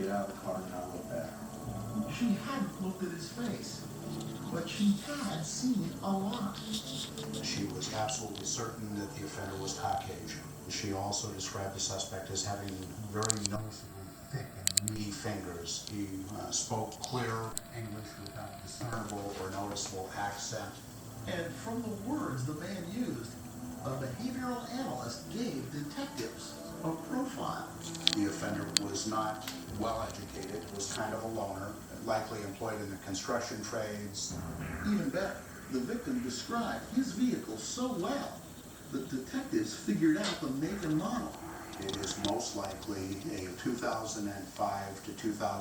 get out of the car and not look back. She hadn't looked at his face, but she had seen it a lot. She was absolutely certain that the offender was Caucasian. She also described the suspect as having very noticeably thick and meaty fingers. He spoke clear English without discernible or noticeable accent. And from the words the man used, a behavioral analyst gave detectives a profile. The offender was not well educated, was kind of a loner, likely employed in the construction trades. Even better, the victim described his vehicle so well that detectives figured out the make and model. It is most likely a 2005 to 2000